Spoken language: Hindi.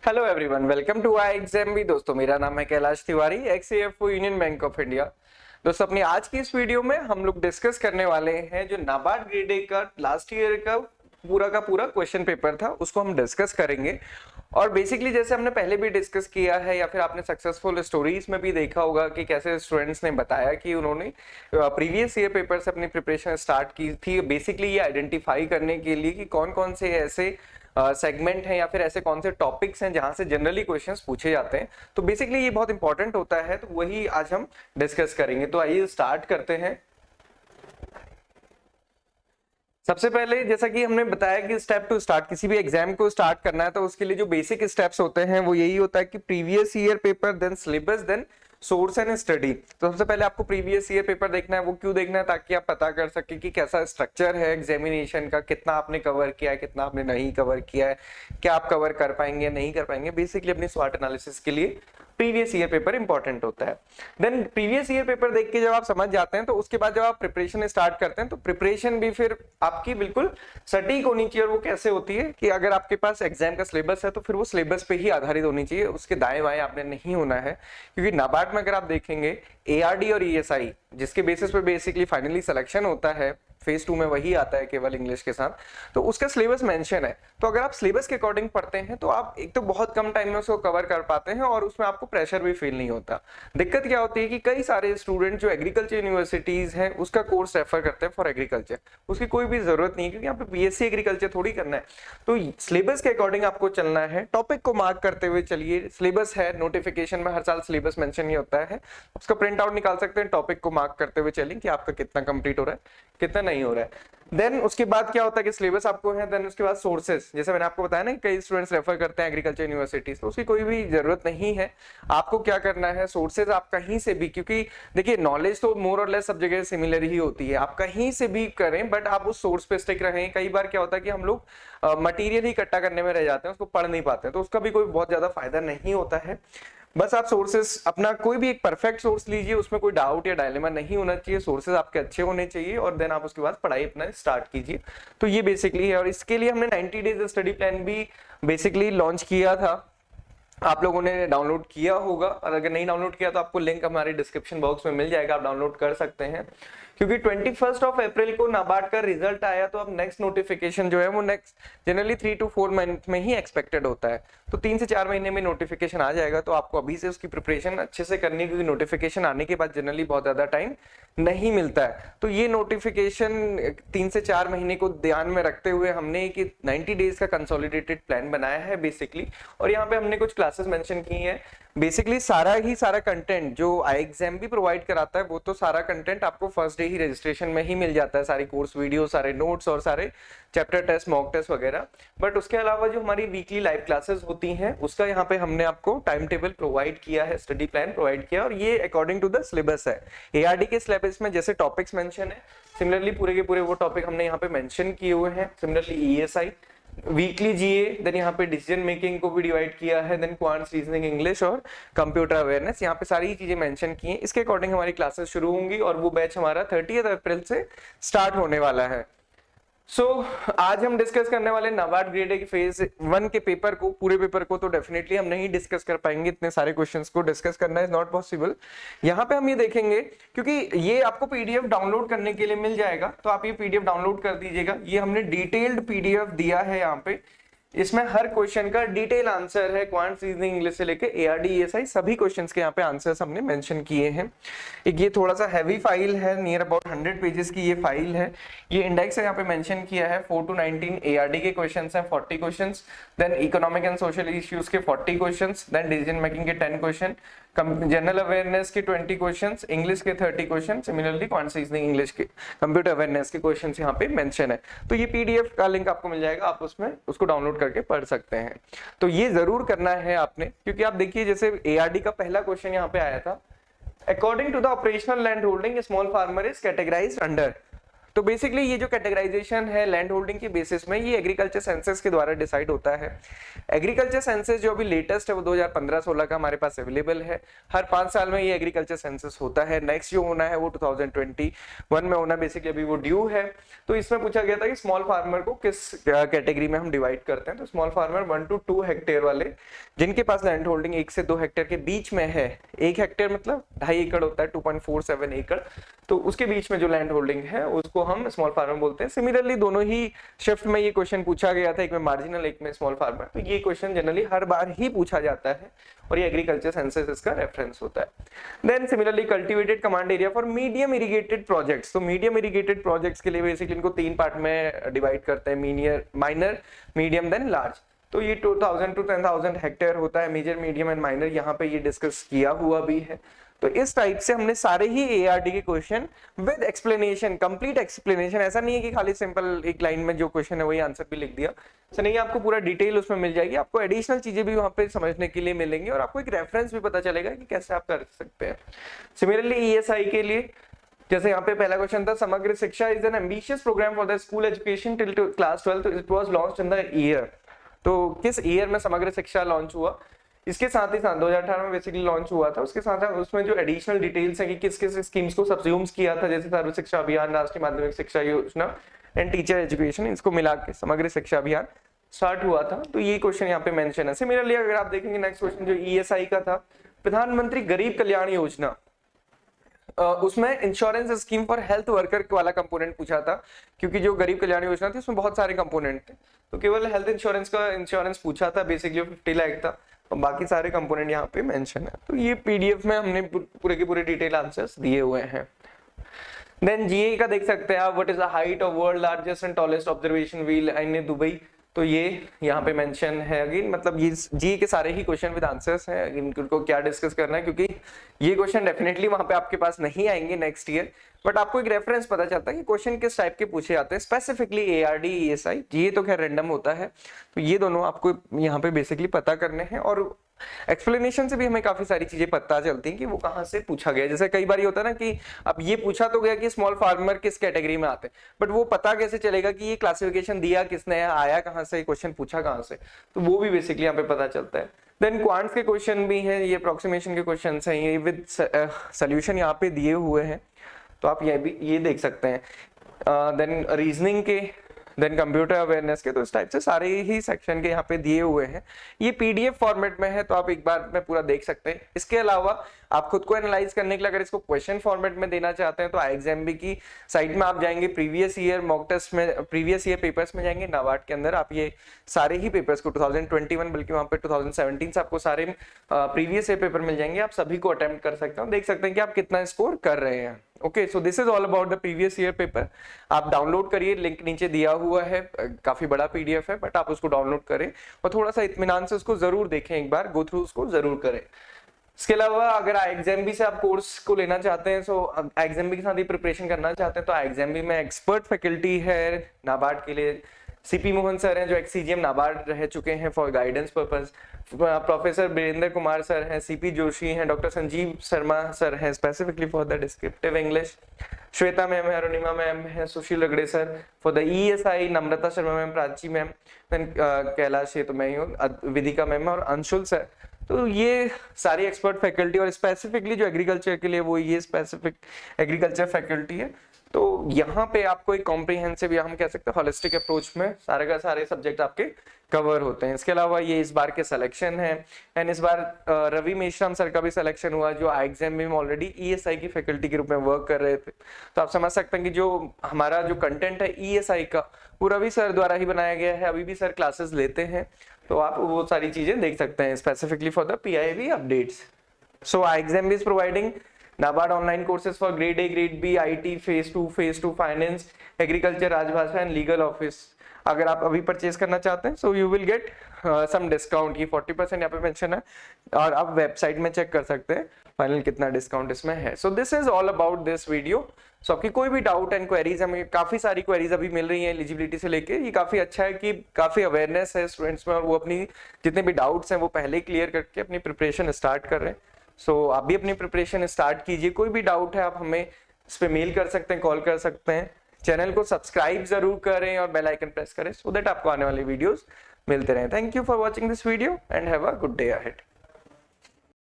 Hello everyone, welcome to I exam भी। दोस्तों मेरा नाम है Kailash Tiwari, ex AFO union bank of India. दोस्तों अपनी आज की इस वीडियो में हम लोग डिस्कस करने वाले हैं जो नाबार्ड ग्रेड ए का लास्ट ईयर का पूरा क्वेश्चन पेपर था, उसको हम डिस्कस करेंगे। और बेसिकली जैसे हमने पहले भी डिस्कस किया है या फिर आपने सक्सेसफुल स्टोरीज में भी देखा होगा कि कैसे स्टूडेंट्स ने बताया कि उन्होंने प्रीवियस ईयर पेपर से अपनी प्रिपरेशन स्टार्ट की थी, बेसिकली ये आइडेंटिफाई करने के लिए कि कौन कौन से ऐसे सेगमेंट हैं या फिर ऐसे कौन से टॉपिक्स हैं जहां से जनरली क्वेश्चंस पूछे जाते हैं। तो बेसिकली ये बहुत इंपॉर्टेंट होता है, तो वही आज हम डिस्कस करेंगे। तो आइए स्टार्ट करते हैं। सबसे पहले जैसा कि हमने बताया कि स्टेप टू स्टार्ट किसी भी एग्जाम को स्टार्ट करना है तो उसके लिए जो बेसिक स्टेप्स होते हैं वो यही होता है कि previous year paper, then syllabus, then source and study. तो सबसे पहले आपको प्रीवियस ईयर पेपर देखना है। वो क्यों देखना है? ताकि आप पता कर सके कि कैसा स्ट्रक्चर है एग्जामिनेशन का, कितना आपने कवर किया है, कितना आपने नहीं कवर किया है, क्या आप कवर कर पाएंगे नहीं कर पाएंगे। बेसिकली अपनी स्वॉट एनालिसिस के लिए प्रीवियस ईयर पेपर इंपॉर्टेंट होता है। देन प्रीवियस ईयर पेपर देख के जब आप समझ जाते हैं तो उसके बाद जब आप प्रिपरेशन स्टार्ट करते हैं तो प्रिपरेशन भी फिर आपकी बिल्कुल सटीक होनी चाहिए। और वो कैसे होती है कि अगर आपके पास एग्जाम का सिलेबस है तो फिर वो सिलेबस पे ही आधारित होनी चाहिए, उसके दाएं बाएं आपने नहीं होना है। क्योंकि नाबार्ड में अगर आप देखेंगे एआरडी और ईएसआई जिसके बेसिस पे बेसिकली फाइनली सिलेक्शन होता है, फेज 2 में वही आता है केवल इंग्लिश के साथ, तो उसका सिलेबस मेंशन है। तो अगर आप सिलेबस के अकॉर्डिंग पढ़ते हैं तो आप एक तो बहुत कम टाइम में उसको कवर कर पाते हैं और उसमें आपको प्रेशर भी फील नहीं होता। दिक्कत क्या होती है कि कई सारे स्टूडेंट जो एग्रीकल्चर यूनिवर्सिटीज हैं उसका कोर्स रेफर करते हैं फॉर एग्रीकल्चर, उसकी कोई भी जरूरत नहीं है क्योंकि यहाँ पे बीएससी एग्रीकल्चर थोड़ी करना है। तो सिलेबस के अकॉर्डिंग आपको चलना है, टॉपिक को मार्क करते हुए चलिए। सिलेबस है, नोटिफिकेशन में हर साल सिलेबस मेंशन ही होता है, उसका प्रिंट आउट निकाल सकते हैं। टॉपिक को मार्क करते हुए चलें कि आपका कितना कंप्लीट हो रहा है, कितना नहीं हो रहा है। देन उसके बाद क्या होता है कि सिलेबस आपको है, देन उसके बाद सोर्सेस, जैसे मैंने आपको बताया ना कई स्टूडेंट्स रेफर करते हैं एग्रीकल्चर यूनिवर्सिटीज, तो उसकी कोई भी जरूरत नहीं है। आपको क्या करना है, सोर्सेज आप कहीं से भी, क्योंकि देखिए नॉलेज तो मोर और लेस सब जगह सिमिलर ही होती है, आप कहीं से भी करें बट आप उस सोर्स पे स्टिक रहें। कई बार क्या होता है कि हम लोग मटेरियल ही इकट्ठा करने में रह जाते हैं, उसको पढ़ नहीं पाते हैं, तो उसका भी कोई बहुत ज्यादा फायदा नहीं होता है। बस आप सोर्सेस अपना कोई भी एक परफेक्ट सोर्स लीजिए, उसमें कोई डाउट या डायलेमा नहीं होना चाहिए, सोर्सेस आपके अच्छे होने चाहिए और देन आप उसके बाद पढ़ाई अपना स्टार्ट कीजिए। तो ये बेसिकली है और इसके लिए हमने 90 डेज स्टडी प्लान भी बेसिकली लॉन्च किया था। आप लोगों ने डाउनलोड किया होगा और अगर नहीं डाउनलोड किया तो आपको लिंक हमारे डिस्क्रिप्शन बॉक्स में मिल जाएगा, आप डाउनलोड कर सकते हैं। क्योंकि 21 अप्रैल को नाबार्ड का रिजल्ट आया तो अब नेक्स्ट नोटिफिकेशन जो है वो नेक्स्ट जनरली 3 to 4 मंथ में ही एक्सपेक्टेड होता है, तो 3 से 4 महीने में नोटिफिकेशन आ जाएगा। तो आपको अभी से उसकी प्रिपरेशन अच्छे से करनी है क्योंकि नोटिफिकेशन आने के बाद जनरली बहुत ज्यादा टाइम नहीं मिलता है। तो ये नोटिफिकेशन 3 से 4 महीने को ध्यान में रखते हुए हमने एक 90 डेज का कंसोलिडेटेड प्लान बनाया है बेसिकली। और यहाँ पे हमने कुछ क्लासेस मेंशन की हैं। बेसिकली सारा कंटेंट जो आई एग्जाम भी प्रोवाइड कराता है वो तो सारा कंटेंट आपको फर्स्ट डे ही रजिस्ट्रेशन में ही मिल जाता है, सारी कोर्स वीडियो, सारे नोट्स और सारे चैप्टर टेस्ट, मॉक टेस्ट वगैरह। बट उसके अलावा जो हमारी वीकली लाइव क्लासेस होती हैं उसका यहाँ पे हमने आपको टाइम टेबल प्रोवाइड किया है, स्टडी प्लान प्रोवाइड किया और ये अकॉर्डिंग टू द सिलेबस है। एआरडी के सिलेबस में जैसे टॉपिक्स मेंशन है सिमिलरली पूरे के पूरे वो टॉपिक हमने यहाँ पे मेंशन किए हुए हैं। सिमिलरली ईएसआई, वीकली जीए, देन यहाँ पे डिसीजन मेकिंग को भी डिवाइड किया है, देन क्वांट्स, रीजनिंग, इंग्लिश और कंप्यूटर अवेयरनेस, यहाँ पे सारी चीजें मेंशन की हैं। इसके अकॉर्डिंग हमारी क्लासेस शुरू होंगी और वो बैच हमारा 30 अप्रैल से स्टार्ट होने वाला है। आज हम डिस्कस करने वाले नाबार्ड ग्रेड ए फेज 1 के पेपर को, पूरे पेपर को तो डेफिनेटली हम नहीं डिस्कस कर पाएंगे, इतने सारे क्वेश्चंस को डिस्कस करना इज नॉट पॉसिबल। यहाँ पे हम ये देखेंगे क्योंकि ये आपको पीडीएफ डाउनलोड करने के लिए मिल जाएगा, तो आप ये पीडीएफ डाउनलोड कर दीजिएगा। ये हमने डिटेल्ड पीडीएफ दिया है यहाँ पे, इसमें हर क्वेश्चन का डिटेल आंसर है, क्वांट्स, रीजनिंग, इंग्लिश से लेके एआरडी, ईएसआई सभी क्वेश्चंस के यहाँ पे आंसर्स हमने मेंशन किए हैं। एक ये थोड़ा सा हैवी फाइल है, नियर अबाउट 100 पेजेस की ये फाइल है। ये इंडेक्स है, यहाँ पे मेंशन किया है 4 to 19 एआरडी के क्वेश्चंस हैं 40 questions, then economic and social issues के 40 क्वेश्चंस, देन डिसीजन मेकिंग के 10 क्वेश्चन, जनरल अवेयरनेस के 20 क्वेश्चंस, इंग्लिश के 30 question, similarly quants, reasoning, English के, कंप्यूटर अवेयरनेस के क्वेश्चंस यहाँ पे मेंशन है। तो ये पीडीएफ का लिंक आपको मिल जाएगा, आप उसमें उसको डाउनलोड करके पढ़ सकते हैं। तो ये जरूर करना है आपने, क्योंकि आप देखिए जैसे एआरडी का पहला क्वेश्चन यहाँ पे आया था, according to the operational land holding small farmer is categorised under. तो बेसिकली ये जो कैटेगराइजेशन है लैंड होल्डिंग के बेसिस में, ये एग्रीकल्चर सेंसस के द्वारा डिसाइड होता है। एग्रीकल्चर सेंसस जो अभी लेटेस्ट है वो 2015-16 का हमारे पास अवेलेबल है। हर 5 साल में ये एग्रीकल्चर सेंसस होता है। नेक्स्ट जो होना है वो 2021 में होना, बेसिकली अभी वो ड्यू है। तो इसमें पूछा गया था कि स्मॉल फार्मर को किस कैटेगरी में हम डिवाइड करते हैं। तो स्मॉल फार्मर 1 to 2 हेक्टेयर वाले, जिनके पास लैंड होल्डिंग 1 से 2 हेक्टेयर के बीच में है। 1 हेक्टेयर मतलब 2.5 एकड़ होता है, 2.47 एकड़, तो उसके बीच में जो लैंड होल्डिंग है उसको हम स्मॉल फार्मर बोलते हैं। सिमिलरली दोनों ही शिफ्ट में ये क्वेश्चन पूछा गया था, एक में मार्जिनल एक में स्मॉल फार्मर। तो ये क्वेश्चन जनरली हर बार ही पूछा जाता है और ये एग्रीकल्चर सेंसस इसका रेफरेंस होता है। Then similarly cultivated command area for medium irrigated projects. तो मीडियम इरिगेटेड प्रोजेक्ट्स के लिए बेसिकली इनको 3 पार्ट में डिवाइड करते हैं, माइनर, मीडियम देन लार्ज। तो ये 2000 to 10,000 हेक्टेयर होता है, मेजर, मीडियम एंड माइनर, यहाँ पे ये डिस्कस किया हुआ भी है। तो इस टाइप से हमने सारे ही एआरडी के question with explanation, complete explanation, ऐसा नहीं है कि खाली सिंपल एक लाइन में जो क्वेश्चन है वही आंसर भी लिख दिया, ऐसा नहीं है, आपको पूरा डिटेल उसमें मिल जाएगी। आपको एडिशनल चीजें भी वहां पे समझने के लिए मिलेंगी और आपको एक रेफरेंस भी पता चलेगा कि कैसे आप कर सकते हैं। सिमिलरली ईएसआई के लिए, जैसे यहाँ पे पहला क्वेश्चन था, Samagra Shiksha is an ambitious programme for the school education till class 12, it was launched in the year. तो किस ईयर में समग्र शिक्षा लॉन्च हुआ? इसके साथ ही साथ 2018 में बेसिकली लॉन्च हुआ था। उसके साथ उसमें जो एडिशनल डिटेल्स है कि किस किस स्कीम्स को सब्स्यूम्स किया था, जैसे सर्व शिक्षा अभियान, राष्ट्रीय माध्यमिक शिक्षा योजना एंड टीचर एजुकेशन, इसको मिला के समग्र शिक्षा अभियान स्टार्ट हुआ था। तो ये क्वेश्चन यहाँ पे मेंशन है। सिमिलरली अगर आप देखेंगे नेक्स्ट क्वेश्चन जो ईएसआई का था, प्रधानमंत्री गरीब कल्याण योजना, उसमें insurance scheme for health worker वाला कंपोनेंट पूछा था, क्योंकि जो गरीब कल्याण योजना थी उसमें बहुत सारे कंपोनेंट थे, तो केवल हेल्थ इंश्योरेंस का इंश्योरेंस पूछा था, बेसिकली 50 लाख था, और बाकी सारे कंपोनेंट यहाँ पे मेंशन है। तो ये पीडीएफ में हमने पूरे के पूरे डिटेल आंसर्स दिए हुए हैं। देन जीए का देख सकते हैं आप, what is the height of world largest and tallest observation wheel in Dubai. तो ये यहाँ पे मेंशन है अगेन, मतलब ये जी के सारे ही क्वेश्चन विद आंसर्स हैं, इनको क्या डिस्कस करना है, क्योंकि ये क्वेश्चन डेफिनेटली वहां पे आपके पास नहीं आएंगे नेक्स्ट ईयर, बट आपको एक रेफरेंस पता चलता है कि क्वेश्चन किस टाइप के पूछे जाते हैं, स्पेसिफिकली एआरडी ईएसआई। जी तो खैर रैंडम होता है, तो ये दोनों आपको यहाँ पे बेसिकली पता करने हैं, और एक्सप्लेनेशन से भी हमें काफी सारी चीजें पता चलती हैं कि वो कहाँ से पूछा गया। जैसे कई बार होता है ना कि अब ये पूछा तो गया कि स्मॉल फार्मर किस कैटेगरी में आते हैं, बट वो पता कैसे चलेगा कि ये क्लासिफिकेशन दिया किसने, आया कहाँ से, क्वेश्चन पूछा कहाँ से, तो वो भी बेसिकली यहाँ पे पता चलता है। देन क्वांट्स के क्वेश्चन भी हैं, ये अप्रोक्सीमेशन के क्वेश्चन हैं, ये विद सोल्यूशन यहाँ पे दिए हुए हैं, तो आप ये देख सकते हैं। देन रीजनिंग के, देन कंप्यूटर अवेयरनेस के, तो इस टाइप से सारे ही सेक्शन के यहाँ पे दिए हुए हैं। ये पीडीएफ फॉर्मेट में है, तो आप एक बार में पूरा देख सकते हैं। इसके अलावा आप खुद को एनालाइज करने के लिए अगर इसको क्वेश्चन फॉर्मेट में देना चाहते हैं, तो IXMB की साइट में आप जाएंगे, प्रीवियस ईयर मॉक टेस्ट में, प्रीवियस ईयर पेपर्स में जाएंगे, नाबार्ड के अंदर आप ये सारे ही पेपर्स को 2021, बल्कि वहाँ पे 2017 से आपको सारे प्रीवियस ईयर पेपर मिल जाएंगे, आप सभी को अटेम्प्ट कर सकते हो, देख सकते हैं कि आप कितना स्कोर कर रहे हैं। Okay, so this is all about the previous year paper. आप डाउनलोड करिए, लिंक नीचे दिया हुआ है, काफी बड़ा पीडीएफ है, बट आप उसको डाउनलोड करें और थोड़ा सा इत्मीनान से उसको जरूर देखें, एक बार गो थ्रू उसको जरूर करें। इसके अलावा अगर IXMB से आप कोर्स को लेना चाहते हैं, सो IXMB के साथ ही प्रिपरेशन करना चाहते हैं, तो IXMB में एक्सपर्ट फैकल्टी है नाबार्ड के लिए। सीपी मोहन सर हैं जो एक्सीजीएम नाबार्ड रह चुके हैं for guidance purpose, professor Birendra Kumar sir हैं, सीपी जोशी हैं, डॉक्टर संजीव शर्मा सर हैं specifically for the descriptive English, Shweta ma'am है, अरुणिमा मैम है, Sushil Ragade sir for the ESI, Namrata Sharma ma'am, Prachi ma'am, Kailash, ये तो मैं ही हूँ, विदिका मैम और अंशुल सर। तो ये सारी एक्सपर्ट फैकल्टी, और स्पेसिफिकली जो एग्रीकल्चर के लिए वो ये स्पेसिफिक एग्रीकल्चर फैकल्टी है। तो यहाँ पे आपको एक कॉम्प्रिहेंसिव, या हम कह सकते हैं होलिस्टिक अप्रोच में सारे का सारे सब्जेक्ट आपके कवर होते हैं। इसके अलावा ये इस बार के सिलेक्शन है, एंड इस बार रवि मेश्राम सर का भी सिलेक्शन हुआ, जो IXMB में ऑलरेडी ESI की फैकल्टी के रूप में वर्क कर रहे थे। तो आप समझ सकते हैं कि जो हमारा जो कंटेंट है ESI का, वो रवि सर द्वारा ही बनाया गया है, अभी भी सर क्लासेस लेते हैं, तो आप वो सारी चीजें देख सकते हैं specifically for the PIB updates. So IXMB is providing NABARD online courses for grade A, grade B, IT, phase 2 finance, agriculture, Rajbhasha and legal office. अगर आप अभी परचेज करना चाहते हैं, so you will get some discount, ये 40% यहाँ पे मेंशन है, और आप वेबसाइट में चेक कर सकते हैं फाइनल कितना डिस्काउंट इसमें है। So this is all about this video. So आपकी कोई भी डाउट एंड क्वेरीज, हमें काफी सारी क्वेरीज अभी मिल रही हैं एलिजिबिलिटी से लेके, ये काफी अच्छा है कि काफी अवेयरनेस है स्टूडेंट्स में, और वो अपनी जितने भी डाउट्स हैं वो पहले क्लियर करके अपनी प्रिपरेशन स्टार्ट कर रहे हैं। सो आप भी अपनी प्रिपरेशन स्टार्ट कीजिए, कोई भी डाउट है आप हमें इस पे मेल कर सकते हैं, कॉल कर सकते हैं, चैनल को सब्सक्राइब जरूर करें और बेल आइकन प्रेस करें सो दैट आपको आने वाले वीडियोस मिलते रहें। Thank you for watching this video and have a good day ahead.